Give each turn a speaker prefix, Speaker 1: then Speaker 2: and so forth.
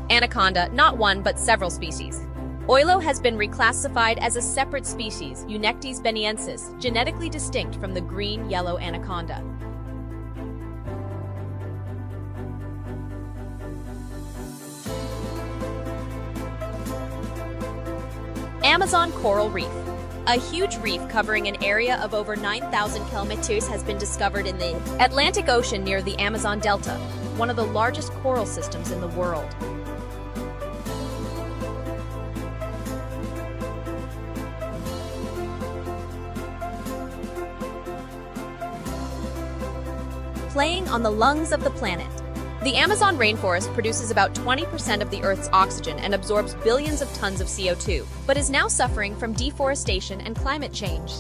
Speaker 1: Anaconda, not one but several species. Oilo has been reclassified as a separate species, Eunectes beniensis, genetically distinct from the green-yellow anaconda. Amazon coral reef. A huge reef covering an area of over 9,000 kilometers has been discovered in the Atlantic Ocean near the Amazon Delta, one of the largest coral systems in the world. Playing on the lungs of the planet. The Amazon rainforest produces about 20% of the Earth's oxygen and absorbs billions of tons of CO2, but is now suffering from deforestation and climate change.